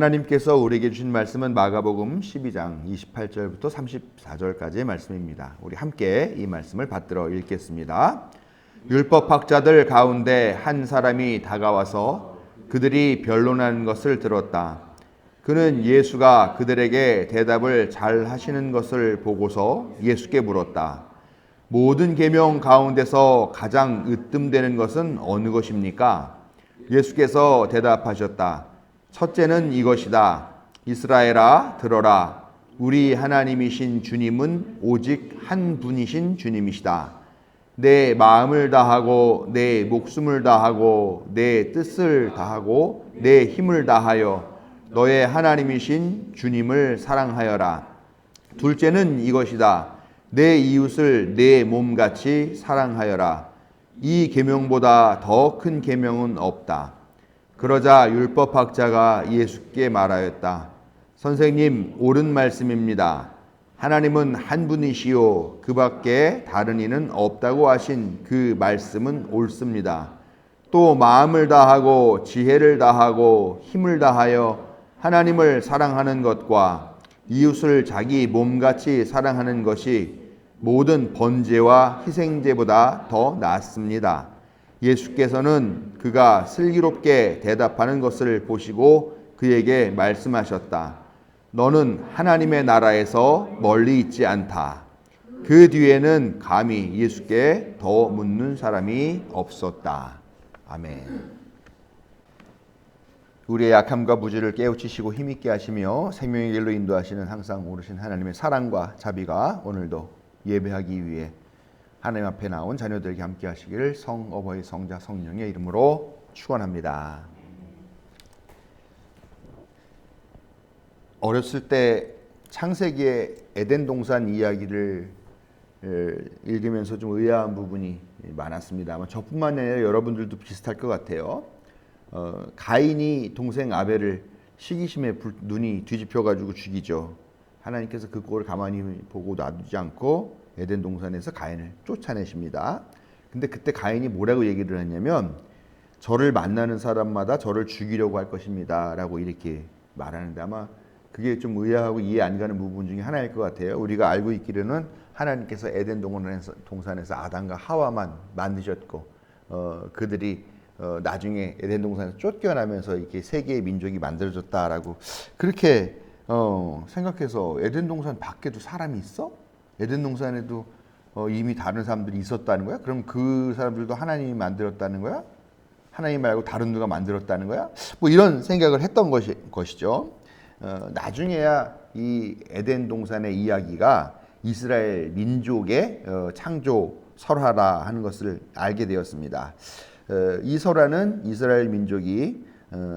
하나님께서 우리에게 주신 말씀은 마가복음 12장 28절부터 34절까지의 말씀입니다. 우리 함께 이 말씀을 받들어 읽겠습니다. 율법학자들 가운데 한 사람이 다가와서 그들이 변론하는 것을 들었다. 그는 예수가 그들에게 대답을 잘 하시는 것을 보고서 예수께 물었다. 모든 계명 가운데서 가장 으뜸되는 것은 어느 것입니까? 예수께서 대답하셨다. 첫째는 이것이다. 이스라엘아 들어라. 우리 하나님이신 주님은 오직 한 분이신 주님이시다. 내 마음을 다하고 내 목숨을 다하고 내 뜻을 다하고 내 힘을 다하여 너의 하나님이신 주님을 사랑하여라. 둘째는 이것이다. 내 이웃을 내 몸같이 사랑하여라. 이 계명보다 더 큰 계명은 없다. 그러자 율법학자가 예수께 말하였다. 선생님, 옳은 말씀입니다. 하나님은 한 분이시요 그 밖에 다른 이는 없다고 하신 그 말씀은 옳습니다. 또 마음을 다하고 지혜를 다하고 힘을 다하여 하나님을 사랑하는 것과 이웃을 자기 몸같이 사랑하는 것이 모든 번제와 희생제보다 더 낫습니다. 예수께서는 그가 슬기롭게 대답하는 것을 보시고 그에게 말씀하셨다. 너는 하나님의 나라에서 멀리 있지 않다. 그 뒤에는 감히 예수께 더 묻는 사람이 없었다. 아멘. 우리의 약함과 무지를 깨우치시고 힘있게 하시며 생명의 길로 인도하시는 항상 오르신 하나님의 사랑과 자비가 오늘도 예배하기 위해 하나님 앞에 나온 자녀들에게 함께 하시기를 성어버이 성자 성령의 이름으로 축원합니다. 어렸을 때 창세기의 에덴 동산 이야기를 읽으면서 좀 의아한 부분이 많았습니다. 아마 저뿐만 아니라 여러분들도 비슷할 것 같아요. 가인이 동생 아벨을 시기심에 눈이 뒤집혀가지고 죽이죠. 하나님께서 그 꼴을 가만히 보고 놔두지 않고 에덴 동산에서 가인을 쫓아내십니다. 근데 그때 가인이 뭐라고 얘기를 했냐면 저를 만나는 사람마다 저를 죽이려고 할 것입니다 라고 이렇게 말하는데 아마 그게 좀 의아하고 이해 안 가는 부분 중에 하나일 것 같아요. 우리가 알고 있기로는 하나님께서 에덴 동산에서 아담과 하와만 만드셨고 그들이 나중에 에덴 동산에서 쫓겨나면서 이렇게 세 개의 민족이 만들어졌다라고 그렇게 생각해서 에덴 동산 밖에도 사람이 있어? 에덴 동산에도 이미 다른 사람들이 있었다는 거야? 그럼 그 사람들도 하나님이 만들었다는 거야? 하나님 말고 다른 누가 만들었다는 거야? 뭐 이런 생각을 했던 것이죠. 나중에야 이 에덴 동산의 이야기가 이스라엘 민족의 창조 설화라 하는 것을 알게 되었습니다. 이 설화는 이스라엘 민족이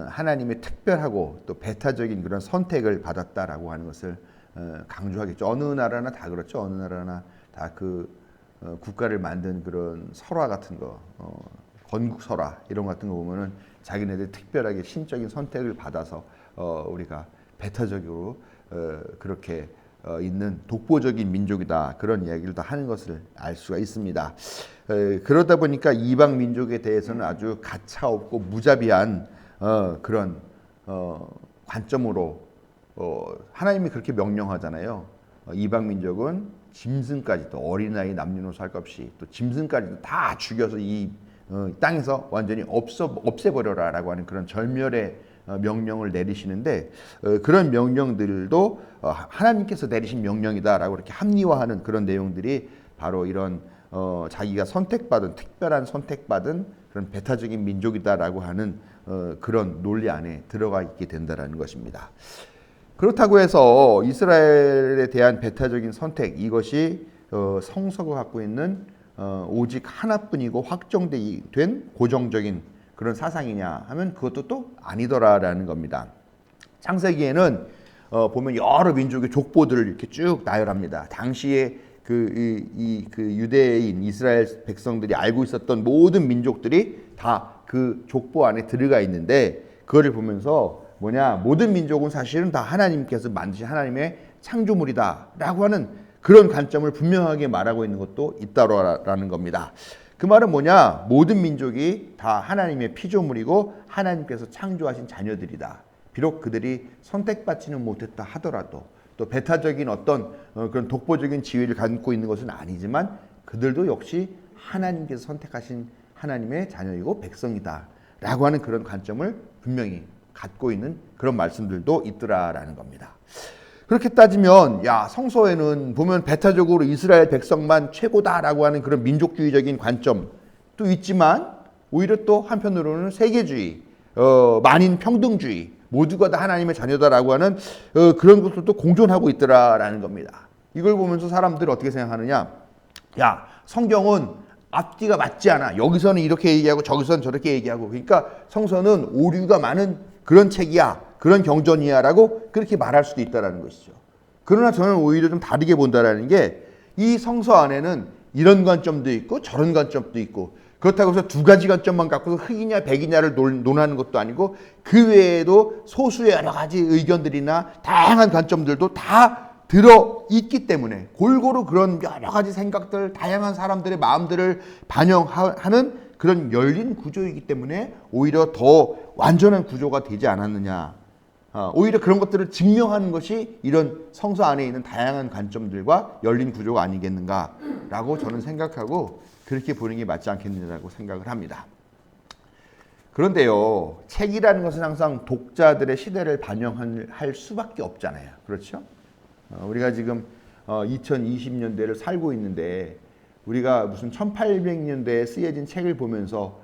하나님의 특별하고 또 배타적인 그런 선택을 받았다라고 하는 것을 강조하겠죠. 어느 나라나 다 그렇죠. 어느 나라나 다 그 국가를 만든 그런 설화 같은 거, 건국 설화 이런 것 같은 거 보면은 자기네들 특별하게 신적인 선택을 받아서 우리가 배타적으로 그렇게 있는 독보적인 민족이다 그런 이야기를 다 하는 것을 알 수가 있습니다. 그러다 보니까 이방 민족에 대해서는 아주 가차없고 무자비한 그런 관점으로 하나님이 그렇게 명령하잖아요. 이방 민족은 짐승까지도 어린아이 남녀노소 할 것 없이 또 짐승까지도 다 죽여서 이 땅에서 완전히 없애버려라 라고 하는 그런 절멸의 명령을 내리시는데 그런 명령들도 하나님께서 내리신 명령이다라고 이렇게 합리화하는 그런 내용들이 바로 이런 자기가 선택받은 특별한 선택받은 그런 배타적인 민족이다라고 하는 그런 논리 안에 들어가 있게 된다라는 것입니다. 그렇다고 해서 이스라엘에 대한 배타적인 선택 이것이 성서가 갖고 있는 오직 하나뿐이고 확정된 고정적인 그런 사상이냐 하면 그것도 또 아니더라라는 겁니다. 창세기에는 보면 여러 민족의 족보들을 이렇게 쭉 나열합니다. 당시에 그 유대인 이스라엘 백성들이 알고 있었던 모든 민족들이 다 그 족보 안에 들어가 있는데 그거를 보면서 뭐냐 모든 민족은 사실은 다 하나님께서 만드신 하나님의 창조물이다라고 하는 그런 관점을 분명하게 말하고 있는 것도 있다라는 겁니다. 그 말은 뭐냐 모든 민족이 다 하나님의 피조물이고 하나님께서 창조하신 자녀들이다. 비록 그들이 선택받지는 못했다 하더라도 또 배타적인 어떤 그런 독보적인 지위를 갖고 있는 것은 아니지만 그들도 역시 하나님께서 선택하신 하나님의 자녀이고 백성이다라고 하는 그런 관점을 분명히 갖고 있는 그런 말씀들도 있더라라는 겁니다. 그렇게 따지면 성서에는 보면 배타적으로 이스라엘 백성만 최고다라고 하는 그런 민족주의적인 관점도 있지만 오히려 또 한편으로는 세계주의, 만인 평등주의, 모두가 다 하나님의 자녀다라고 하는 그런 것들도 공존하고 있더라라는 겁니다. 이걸 보면서 사람들이 어떻게 생각하느냐? 성경은 앞뒤가 맞지 않아. 여기서는 이렇게 얘기하고 저기서는 저렇게 얘기하고. 그러니까 성서는 오류가 많은 그런 책이야. 그런 경전이야라고 그렇게 말할 수도 있다라는 것이죠. 그러나 저는 오히려 좀 다르게 본다라는 게 이 성서 안에는 이런 관점도 있고 저런 관점도 있고 그렇다고 해서 두 가지 관점만 갖고서 흑이냐 백이냐를 논하는 것도 아니고 그 외에도 소수의 여러 가지 의견들이나 다양한 관점들도 다 들어있기 때문에 골고루 그런 여러 가지 생각들, 다양한 사람들의 마음들을 반영하는 그런 열린 구조이기 때문에 오히려 더 완전한 구조가 되지 않았느냐. 오히려 그런 것들을 증명하는 것이 이런 성서 안에 있는 다양한 관점들과 열린 구조가 아니겠는가라고 저는 생각하고 그렇게 보는 게 맞지 않겠느냐고 생각을 합니다. 그런데요, 책이라는 것은 항상 독자들의 시대를 반영할 수밖에 없잖아요. 그렇죠? 우리가 지금 2020년대를 살고 있는데 우리가 무슨 1800년대에 쓰여진 책을 보면서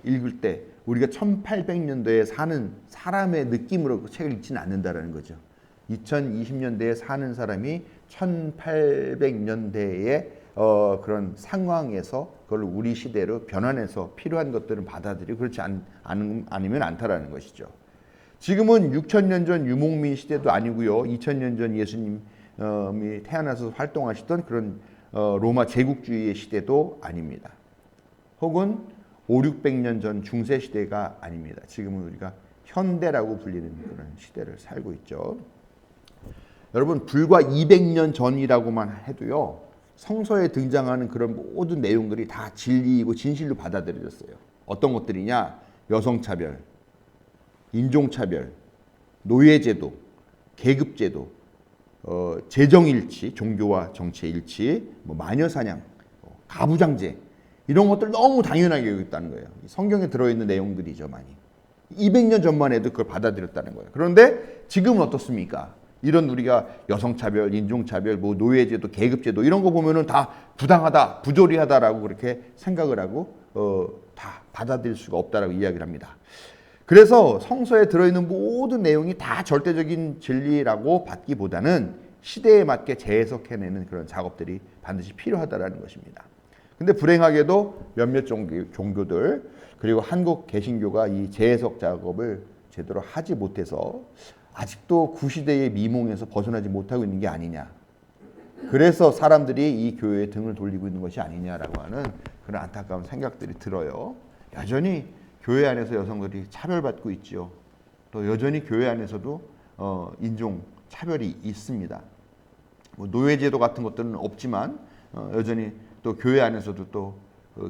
읽을 때 우리가 1800년도에 사는 사람의 느낌으로 그 책을 읽지는 않는다라는 거죠. 2020년대에 사는 사람이 1800년대의 그런 상황에서 그걸 우리 시대로 변환해서 필요한 것들은 받아들이고 그렇지 않으면 않다라는 것이죠. 지금은 6000년 전 유목민 시대도 아니고요. 2000년 전 예수님이 태어나서 활동하시던 그런 로마 제국주의의 시대도 아닙니다. 혹은 500~600년 전 중세 시대가 아닙니다. 지금은 우리가 현대라고 불리는 그런 시대를 살고 있죠. 여러분 불과 200년 전이라고만 해도요. 성서에 등장하는 그런 모든 내용들이 다 진리이고 진실로 받아들여졌어요. 어떤 것들이냐? 여성차별, 인종차별, 노예제도, 계급제도, 재정일치, 종교와 정치의 일치, 마녀사냥, 가부장제 이런 것들 너무 당연하게 여겼다는 거예요. 성경에 들어있는 내용들이죠, 많이. 200년 전만 해도 그걸 받아들였다는 거예요. 그런데 지금은 어떻습니까? 이런 우리가 여성차별, 인종차별, 노예제도, 계급제도 이런 거 보면은 다 부당하다, 부조리하다라고 그렇게 생각을 하고 다 받아들일 수가 없다라고 이야기를 합니다. 그래서 성서에 들어있는 모든 내용이 다 절대적인 진리라고 받기보다는 시대에 맞게 재해석해내는 그런 작업들이 반드시 필요하다라는 것입니다. 근데 불행하게도 몇몇 종교들 그리고 한국 개신교가 이 재해석 작업을 제대로 하지 못해서 아직도 구시대의 미몽에서 벗어나지 못하고 있는 게 아니냐. 그래서 사람들이 이 교회에 등을 돌리고 있는 것이 아니냐라고 하는 그런 안타까운 생각들이 들어요. 여전히 교회 안에서 여성들이 차별받고 있죠. 또 여전히 교회 안에서도 인종 차별이 있습니다. 노예제도 같은 것들은 없지만 여전히 또 교회 안에서도 또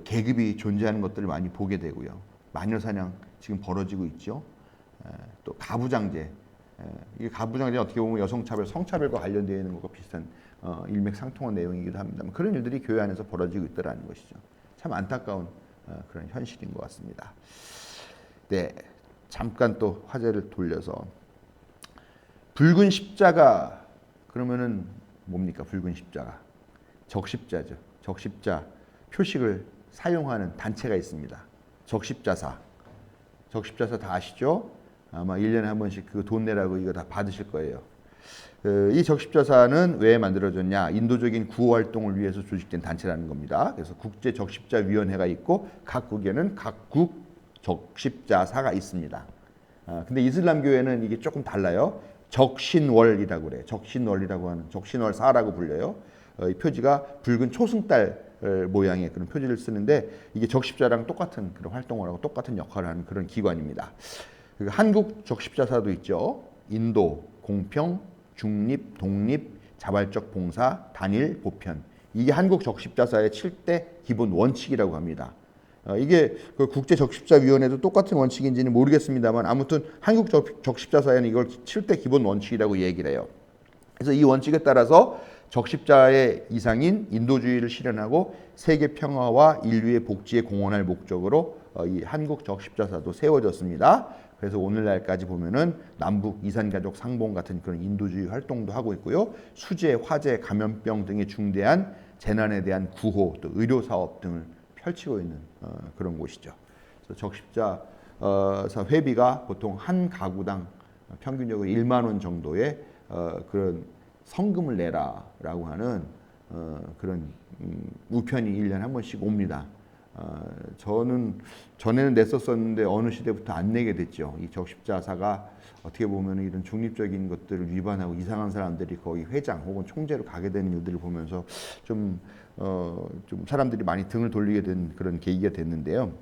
계급이 존재하는 것들을 많이 보게 되고요. 마녀사냥 지금 벌어지고 있죠. 또 가부장제. 이게 가부장제 어떻게 보면 여성차별, 성차별과 관련되어 있는 것과 비슷한 일맥상통한 내용이기도 합니다만 그런 일들이 교회 안에서 벌어지고 있다는 것이죠. 참 안타까운 그런 현실인 것 같습니다. 네, 잠깐 또 화제를 돌려서 붉은 십자가 그러면은 뭡니까? 붉은 십자가 적십자죠. 적십자 표식을 사용하는 단체가 있습니다. 적십자사. 적십자사 다 아시죠? 아마 1년에 한 번씩 그 돈 내라고 이거 다 받으실 거예요. 이 적십자사는 왜 만들어졌냐? 인도적인 구호 활동을 위해서 조직된 단체라는 겁니다. 그래서 국제 적십자위원회가 있고 각국에는 각국 적십자사가 있습니다. 근데 이슬람 교회는 이게 조금 달라요. 적신월이라고 그래요. 적신월이라고 하는 적신월사라고 불려요. 이 표지가 붉은 초승달 모양의 그런 표지를 쓰는데 이게 적십자랑 똑같은 그런 활동을 하고 똑같은 역할을 하는 그런 기관입니다. 한국 적십자사도 있죠. 인도, 공평, 중립, 독립, 자발적 봉사, 단일, 보편. 이게 한국 적십자사의 7대 기본 원칙이라고 합니다. 이게 그 국제적십자위원회도 똑같은 원칙인지는 모르겠습니다만 아무튼 한국 적십자사회는 이걸 7대 기본 원칙이라고 얘기를 해요. 그래서 이 원칙에 따라서 적십자의 이상인 인도주의를 실현하고 세계 평화와 인류의 복지에 공헌할 목적으로 이 한국 적십자사도 세워졌습니다. 그래서 오늘날까지 보면은 남북 이산가족 상봉 같은 그런 인도주의 활동도 하고 있고요. 수재, 화재, 감염병 등의 중대한 재난에 대한 구호, 또 의료 사업 등을 펼치고 있는 그런 곳이죠. 그래서 적십자사 회비가 보통 한 가구당 평균적으로 1만 원 정도의 그런 성금을 내라라고 하는 그런 우편이 1년에 한 번씩 옵니다. 저는 전에는 냈었었는데 어느 시대부터 안 내게 됐죠. 이 적십자사가 어떻게 보면 이런 중립적인 것들을 위반하고 이상한 사람들이 거기 회장 혹은 총재로 가게 되는 일들을 보면서 좀 사람들이 많이 등을 돌리게 된 그런 계기가 됐는데요.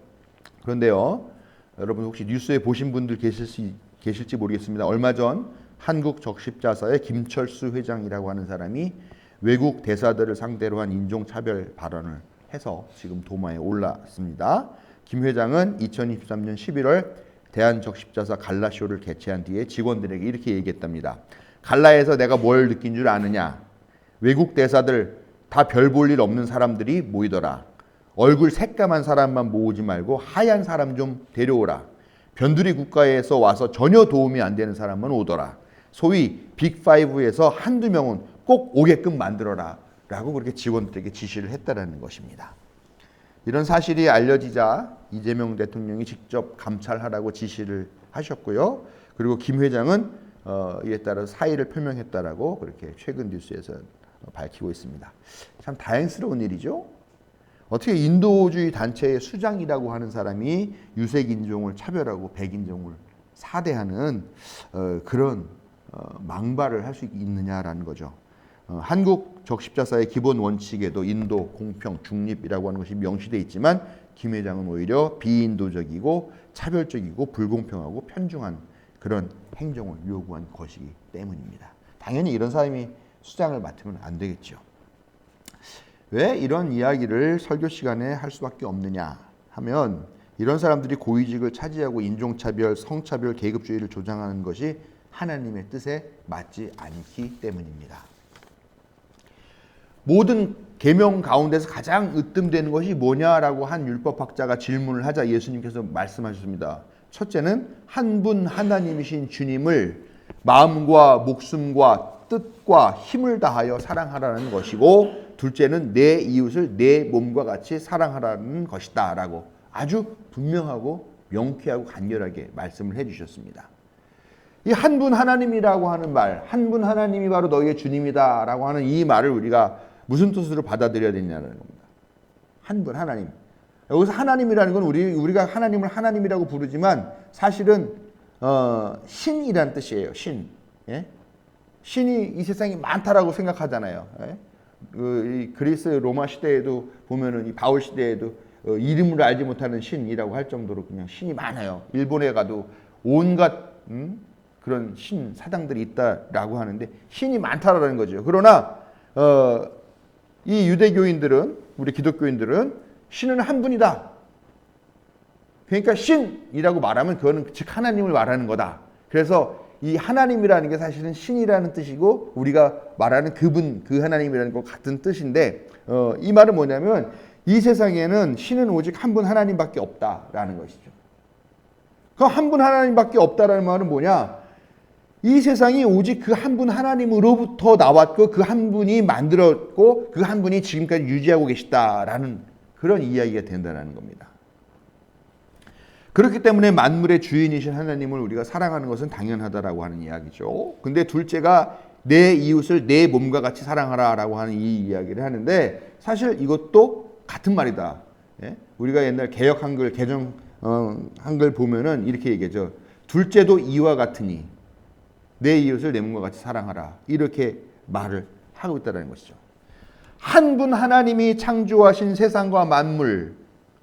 그런데요, 여러분 혹시 뉴스에 보신 분들 계실지 모르겠습니다. 얼마 전 한국 적십자사의 김철수 회장이라고 하는 사람이 외국 대사들을 상대로 한 인종차별 발언을 해서 지금 도마에 올랐습니다. 김 회장은 2023년 11월 대한적십자사 갈라쇼를 개최한 뒤에 직원들에게 이렇게 얘기했답니다. 갈라에서 내가 뭘 느낀 줄 아느냐? 외국 대사들 다 별 볼 일 없는 사람들이 모이더라. 얼굴 새까만 사람만 모으지 말고 하얀 사람 좀 데려오라. 변두리 국가에서 와서 전혀 도움이 안 되는 사람만 오더라. 소위 빅5에서 한두 명은 꼭 오게끔 만들어라 라고 그렇게 직원들에게 지시를 했다라는 것입니다. 이런 사실이 알려지자 이재명 대통령이 직접 감찰하라고 지시를 하셨고요. 그리고 김 회장은 이에 따라 사의를 표명했다라고 그렇게 최근 뉴스에서 밝히고 있습니다. 참 다행스러운 일이죠. 어떻게 인도주의 단체의 수장이라고 하는 사람이 유색 인종을 차별하고 백인종을 사대하는 그런 망발을 할 수 있느냐라는 거죠. 한국 적십자사의 기본 원칙에도 인도, 공평, 중립이라고 하는 것이 명시되어 있지만 김 회장은 오히려 비인도적이고 차별적이고 불공평하고 편중한 그런 행정을 요구한 것이기 때문입니다. 당연히 이런 사람이 수장을 맡으면 안 되겠죠. 왜 이런 이야기를 설교 시간에 할 수밖에 없느냐 하면 이런 사람들이 고위직을 차지하고 인종차별, 성차별, 계급주의를 조장하는 것이 하나님의 뜻에 맞지 않기 때문입니다. 모든 계명 가운데서 가장 으뜸되는 것이 뭐냐라고 한 율법학자가 질문을 하자 예수님께서 말씀하셨습니다. 첫째는 한 분 하나님이신 주님을 마음과 목숨과 뜻과 힘을 다하여 사랑하라는 것이고, 둘째는 내 이웃을 내 몸과 같이 사랑하라는 것이다 라고 아주 분명하고 명쾌하고 간결하게 말씀을 해주셨습니다. 이 한 분 하나님이라고 하는 말, 한 분 하나님이 바로 너희의 주님이다 라고 하는 이 말을 우리가 무슨 뜻으로 받아들여야 되냐는 겁니다. 한 분 하나님. 여기서 하나님이라는 건 우리가 하나님을 하나님이라고 부르지만 사실은 신이라는 뜻이에요. 신. 예? 신이 이 세상에 많다라고 생각하잖아요. 예? 이 그리스 로마 시대에도 보면은 이 바울 시대에도 이름을 알지 못하는 신이라고 할 정도로 그냥 신이 많아요. 일본에 가도 온갖 그런 신 사당들이 있다라고 하는데 신이 많다라는 거죠. 그러나 이 유대교인들은, 우리 기독교인들은 신은 한 분이다. 그러니까 신이라고 말하면 그거는 즉 하나님을 말하는 거다. 그래서 이 하나님이라는 게 사실은 신이라는 뜻이고 우리가 말하는 그분, 그 하나님이라는 것 같은 뜻인데 이 말은 뭐냐면 이 세상에는 신은 오직 한 분 하나님밖에 없다라는 것이죠. 그 한 분 하나님밖에 없다라는 말은 뭐냐? 이 세상이 오직 그 한 분 하나님으로부터 나왔고 그 한 분이 만들었고 그 한 분이 지금까지 유지하고 계시다라는 그런 이야기가 된다는 겁니다. 그렇기 때문에 만물의 주인이신 하나님을 우리가 사랑하는 것은 당연하다라고 하는 이야기죠. 근데 둘째가 내 이웃을 내 몸과 같이 사랑하라라고 하는 이 이야기를 하는데 사실 이것도 같은 말이다. 예? 우리가 옛날 개역 한글, 개정 한글 보면은 이렇게 얘기하죠. 둘째도 이와 같으니 내 이웃을 내 몸과 같이 사랑하라. 이렇게 말을 하고 있다는 것이죠. 한 분 하나님이 창조하신 세상과 만물,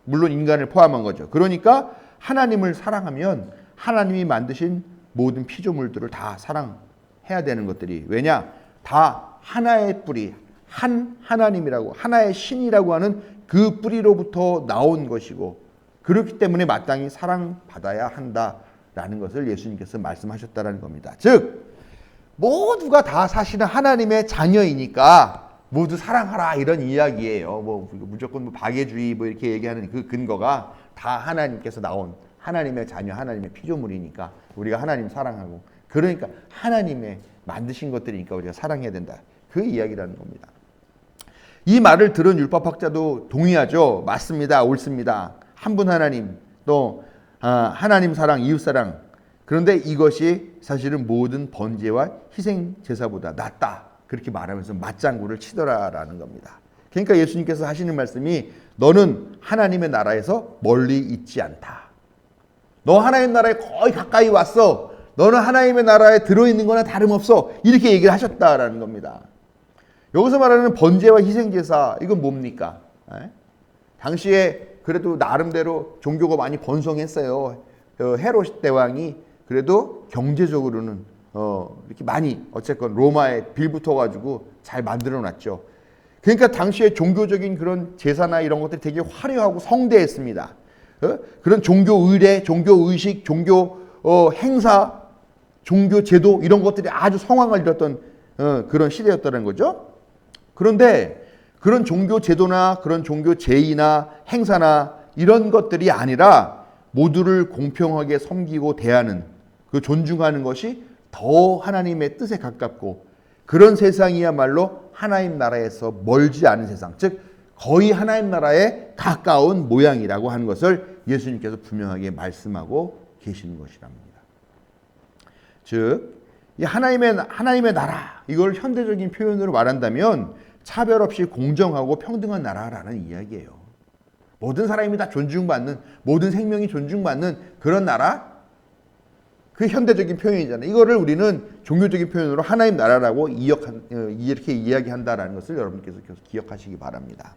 물론 인간을 포함한 거죠. 그러니까 하나님을 사랑하면 하나님이 만드신 모든 피조물들을 다 사랑해야 되는 것들이, 왜냐? 다 하나의 뿌리, 한 하나님이라고, 하나의 신이라고 하는 그 뿌리로부터 나온 것이고 그렇기 때문에 마땅히 사랑받아야 한다라는 것을 예수님께서 말씀하셨다라는 겁니다. 즉 모두가 다 사실은 하나님의 자녀이니까 모두 사랑하라 이런 이야기예요. 뭐 무조건 뭐 박애주의 뭐 이렇게 얘기하는 그 근거가 다 하나님께서 나온 하나님의 자녀, 하나님의 피조물이니까 우리가 하나님 사랑하고 그러니까 하나님의 만드신 것들이니까 우리가 사랑해야 된다. 그 이야기라는 겁니다. 이 말을 들은 율법학자도 동의하죠. 맞습니다. 옳습니다. 한 분 하나님 또 하나님 사랑, 이웃 사랑. 그런데 이것이 사실은 모든 번제와 희생 제사보다 낫다. 그렇게 말하면서 맞장구를 치더라라는 겁니다. 그러니까 예수님께서 하시는 말씀이 너는 하나님의 나라에서 멀리 있지 않다. 너 하나님 나라에 거의 가까이 왔어. 너는 하나님의 나라에 들어있는 거나 다름없어. 이렇게 얘기를 하셨다라는 겁니다. 여기서 말하는 번제와 희생제사 이건 뭡니까? 당시에 그래도 나름대로 종교가 많이 번성했어요. 헤롯 대왕이 그래도 경제적으로는 이렇게 많이 어쨌건 로마에 빌붙어가지고 잘 만들어놨죠. 그러니까 당시에 종교적인 그런 제사나 이런 것들이 되게 화려하고 성대했습니다. 그런 종교 의례, 종교 의식, 종교 행사, 종교 제도 이런 것들이 아주 성황을 이뤘던 그런 시대였다는 거죠. 그런데 그런 종교 제도나 그런 종교 제의나 행사나 이런 것들이 아니라 모두를 공평하게 섬기고 대하는 그 존중하는 것이 더 하나님의 뜻에 가깝고 그런 세상이야말로 하나님 나라에서 멀지 않은 세상, 즉 거의 하나님 나라에 가까운 모양이라고 하는 것을 예수님께서 분명하게 말씀하고 계시는 것이랍니다. 즉 이 하나님의 나라 이걸 현대적인 표현으로 말한다면 차별 없이 공정하고 평등한 나라라는 이야기예요. 모든 사람이 다 존중받는, 모든 생명이 존중받는 그런 나라? 그 현대적인 표현이잖아요. 이거를 우리는 종교적인 표현으로 하나님 나라라고 이렇게 이야기한다라는 것을 여러분께서 계속 기억하시기 바랍니다.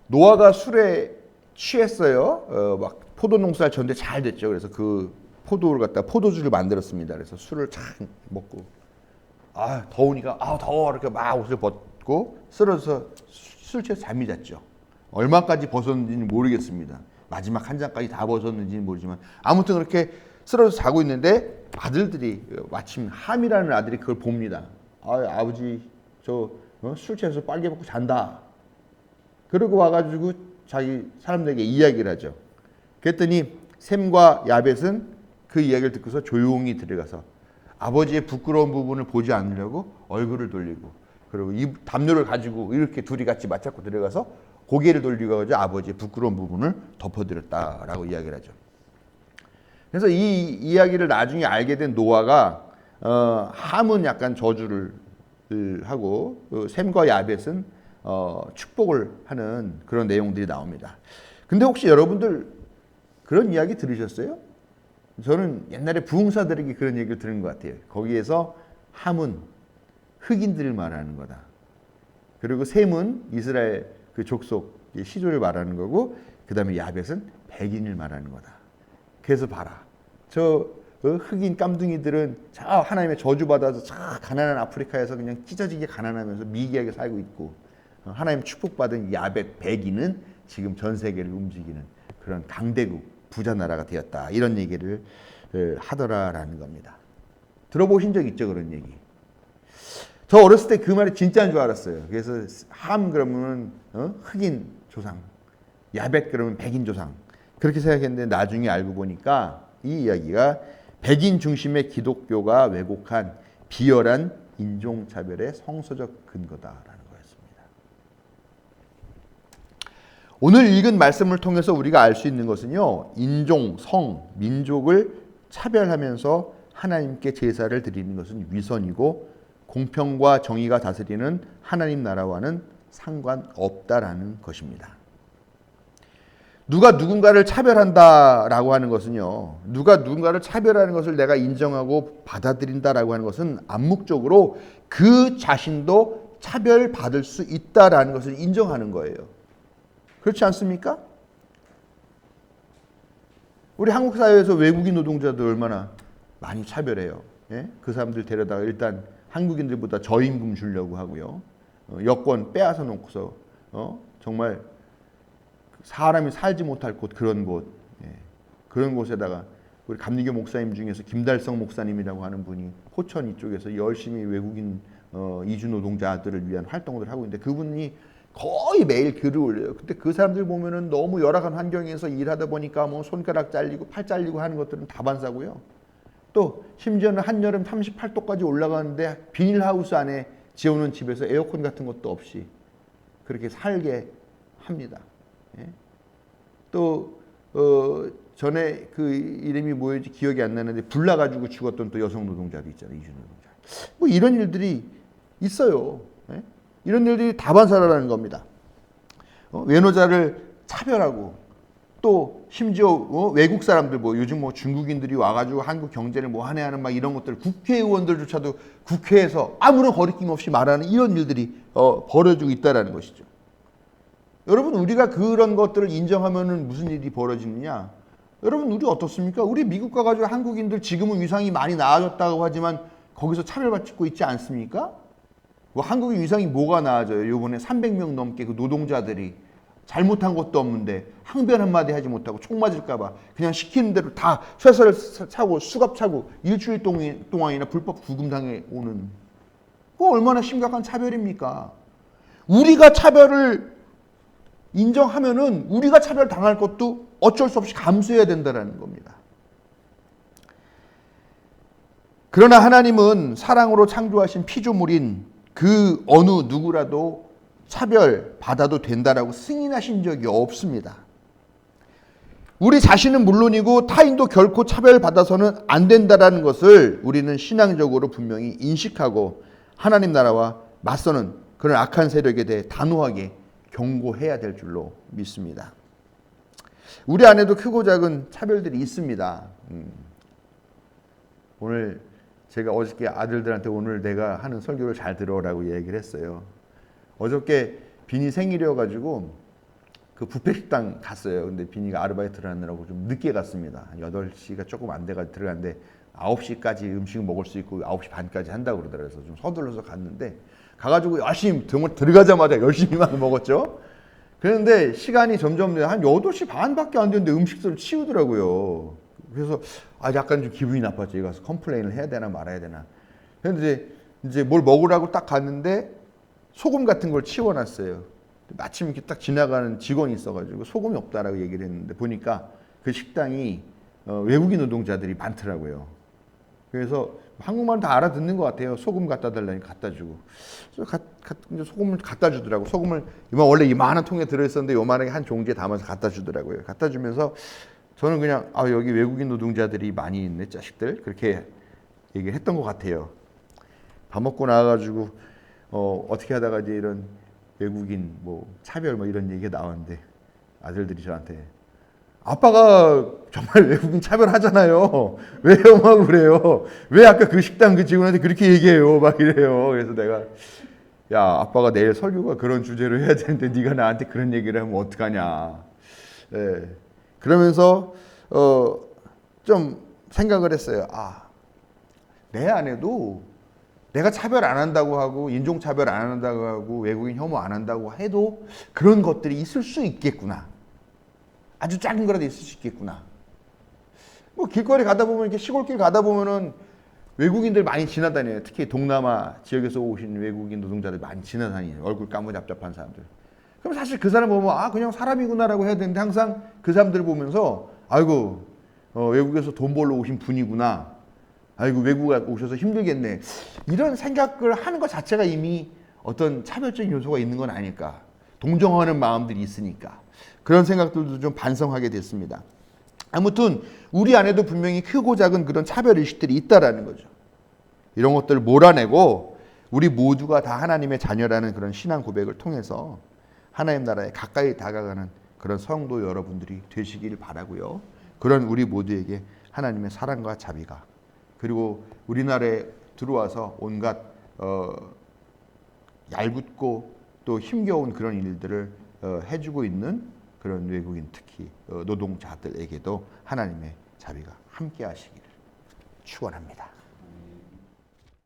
노아가 술에 취했어요. 막 포도 농사를 졌는데 잘 됐죠. 그래서 그 포도를 갖다 포도주를 만들었습니다. 그래서 술을 쫙 먹고 더우니까 더워 이렇게 막 옷을 벗고 쓰러져서 술 취해서 잠이 잤죠. 얼마까지 벗었는지는 모르겠습니다. 마지막 한 잔까지 다 벗었는지는 모르지만 아무튼 그렇게 쓰러져서 자고 있는데 아들들이 마침 함이라는 아들이 그걸 봅니다. 아버지 저 술 취해서 빨개 벗고 잔다. 그러고 와가지고 자기 사람들에게 이야기를 하죠. 그랬더니 셈과 야벳은 그 이야기를 듣고서 조용히 들어가서 아버지의 부끄러운 부분을 보지 않으려고 얼굴을 돌리고 그리고 이 담요를 가지고 이렇게 둘이 같이 맞잡고 들어가서 고개를 돌리고 가지고 아버지의 부끄러운 부분을 덮어드렸다라고 이야기를 하죠. 그래서 이 이야기를 나중에 알게 된 노아가 함은 약간 저주를 하고 셈과 야벳은 축복을 하는 그런 내용들이 나옵니다. 근데 혹시 여러분들 그런 이야기 들으셨어요? 저는 옛날에 부흥사들에게 그런 얘기를 들은 것 같아요. 거기에서 함은 흑인들을 말하는 거다. 그리고 셈은 이스라엘 그 족속 시조를 말하는 거고 그 다음에 야벳은 백인을 말하는 거다. 그래서 봐라. 저 흑인 깜둥이들은 저 하나님의 저주받아서 저 가난한 아프리카에서 그냥 찢어지게 가난하면서 미개하게 살고 있고 하나님 축복받은 야벳 백인은 지금 전 세계를 움직이는 그런 강대국 부자 나라가 되었다. 이런 얘기를 하더라라는 겁니다. 들어보신 적 있죠? 그런 얘기. 저 어렸을 때 그 말이 진짜인 줄 알았어요. 그래서 함 그러면 흑인 조상, 야벳 그러면 백인 조상 그렇게 생각했는데 나중에 알고 보니까 이 이야기가 백인 중심의 기독교가 왜곡한 비열한 인종차별의 성서적 근거다라는 거였습니다. 오늘 읽은 말씀을 통해서 우리가 알 수 있는 것은요. 인종, 성, 민족을 차별하면서 하나님께 제사를 드리는 것은 위선이고 공평과 정의가 다스리는 하나님 나라와는 상관없다라는 것입니다. 누가 누군가를 차별한다라고 하는 것은요. 누가 누군가를 차별하는 것을 내가 인정하고 받아들인다라고 하는 것은 암묵적으로 그 자신도 차별받을 수 있다라는 것을 인정하는 거예요. 그렇지 않습니까? 우리 한국 사회에서 외국인 노동자들 얼마나 많이 차별해요. 예? 그 사람들 데려다가 일단 한국인들보다 저임금 주려고 하고요. 여권 빼앗아 놓고서 정말 사람이 살지 못할 곳, 그런 곳, 그런 곳에다가 우리 감리교 목사님 중에서 김달성 목사님이라고 하는 분이 포천 이쪽에서 열심히 외국인 이주 노동자들을 위한 활동을 하고 있는데, 그분이 거의 매일 글을 올려요. 근데 그 사람들 보면은 너무 열악한 환경에서 일하다 보니까 뭐 손가락 잘리고 팔 잘리고 하는 것들은 다반사고요. 또 심지어는 한여름 38도까지 올라가는데 비닐하우스 안에 지어놓은 집에서 에어컨 같은 것도 없이 그렇게 살게 합니다. 또 전에 그 이름이 뭐였지 기억이 안 나는데 불 나가지고 죽었던 또 여성 노동자도 있잖아요. 이주 노동자. 뭐 이런 일들이 있어요. 이런 일들이 다반사라는 겁니다. 외노자를 차별하고 또 심지어 외국 사람들 뭐 요즘 뭐 중국인들이 와가지고 한국 경제를 뭐 하네 하는 막 이런 것들 국회의원들조차도 국회에서 아무런 거리낌 없이 말하는 이런 일들이 벌어지고 있다라는 것이죠. 여러분, 우리가 그런 것들을 인정하면은 무슨 일이 벌어지느냐? 여러분, 우리 어떻습니까? 우리 미국 가가지고 한국인들 지금은 위상이 많이 나아졌다고 하지만 거기서 차별받고 있지 않습니까? 뭐 한국의 위상이 뭐가 나아져요? 요번에 300명 넘게 그 노동자들이 잘못한 것도 없는데 항변 한마디 하지 못하고 총 맞을까봐 그냥 시키는 대로 다 쇠사를 차고 수갑 차고 일주일 동안이나 불법 구금당해 오는, 그거 얼마나 심각한 차별입니까? 우리가 차별을 인정하면은 우리가 차별 당할 것도 어쩔 수 없이 감수해야 된다는 겁니다. 그러나 하나님은 사랑으로 창조하신 피조물인 그 어느 누구라도 차별받아도 된다라고 승인하신 적이 없습니다. 우리 자신은 물론이고 타인도 결코 차별받아서는 안 된다라는 것을 우리는 신앙적으로 분명히 인식하고 하나님 나라와 맞서는 그런 악한 세력에 대해 단호하게 경고해야 될 줄로 믿습니다. 우리 안에도 크고 작은 차별들이 있습니다. 오늘 제가 어저께 아들들한테 오늘 내가 하는 설교를 잘 들어라고 얘기를 했어요. 어저께 빈이 생일이어가지고 그 뷔페 식당 갔어요. 근데 빈이가 아르바이트를 하느라고 좀 늦게 갔습니다. 8시가 조금 안 돼가지고 들어갔는데 9시까지 음식을 먹을 수 있고 9시 반까지 한다고 그러더라고요. 그래서 좀 서둘러서 갔는데 가가지고 열심히 정말 들어가자마자 열심히 막 먹었죠. 그런데 시간이 점점 한 8시 반밖에 안 됐는데 음식들을 치우더라고요. 그래서 약간 좀 기분이 나빴죠. 여기 가서 컴플레인을 해야 되나 말아야 되나. 그런데 이제 뭘 먹으라고 딱 갔는데 소금 같은 걸 치워놨어요. 마침 이렇게 딱 지나가는 직원이 있어가지고 소금이 없다라고 얘기를 했는데 보니까 그 식당이 외국인 노동자들이 많더라고요. 그래서 한국말은 다 알아듣는 것 같아요. 소금 갖다 달라니까 갖다 주고. 소금을 갖다 주더라고. 소금을 원래 이만한 통에 들어있었는데 요만하게 한 종지에 담아서 갖다 주더라고요. 갖다 주면서 저는 그냥 여기 외국인 노동자들이 많이 있네 자식들 그렇게 얘기를 했던 것 같아요. 밥 먹고 나와가지고 어떻게 하다가 이제 이런 외국인 뭐 차별 뭐 이런 얘기가 나왔는데 아들들이 저한테 아빠가 정말 외국인 차별하잖아요. 왜요 막 그래요. 왜 아까 그 식당 그 직원한테 그렇게 얘기해요 막 이래요. 그래서 내가 야 아빠가 내일 설교가 그런 주제로 해야 되는데 네가 나한테 그런 얘기를 하면 어떡하냐. 네. 그러면서 좀 생각을 했어요. 내 안에도 내가 차별 안 한다고 하고 인종차별 안 한다고 하고 외국인 혐오 안 한다고 해도 그런 것들이 있을 수 있겠구나. 아주 작은 거라도 있을 수 있겠구나. 뭐 길거리 가다 보면 이렇게 시골길 가다 보면은 외국인들 많이 지나다녀요. 특히 동남아 지역에서 오신 외국인 노동자들 많이 지나다니요. 얼굴 까무잡잡한 사람들. 그럼 사실 그 사람 보면 그냥 사람이구나라고 해야 되는데 항상 그 사람들 보면서 아이고 외국에서 돈 벌러 오신 분이구나. 아이고 외국에 오셔서 힘들겠네. 이런 생각을 하는 것 자체가 이미 어떤 차별적인 요소가 있는 건 아닐까. 동정하는 마음들이 있으니까. 그런 생각들도 좀 반성하게 됐습니다. 아무튼 우리 안에도 분명히 크고 작은 그런 차별의식들이 있다라는 거죠. 이런 것들을 몰아내고 우리 모두가 다 하나님의 자녀라는 그런 신앙 고백을 통해서 하나님 나라에 가까이 다가가는 그런 성도 여러분들이 되시길 바라고요. 그런 우리 모두에게 하나님의 사랑과 자비가 그리고 우리나라에 들어와서 온갖 얄궂고 또 힘겨운 그런 일들을 해주고 있는 그런 외국인 특히 노동자들에게도 하나님의 자비가 함께 하시기를 축원합니다.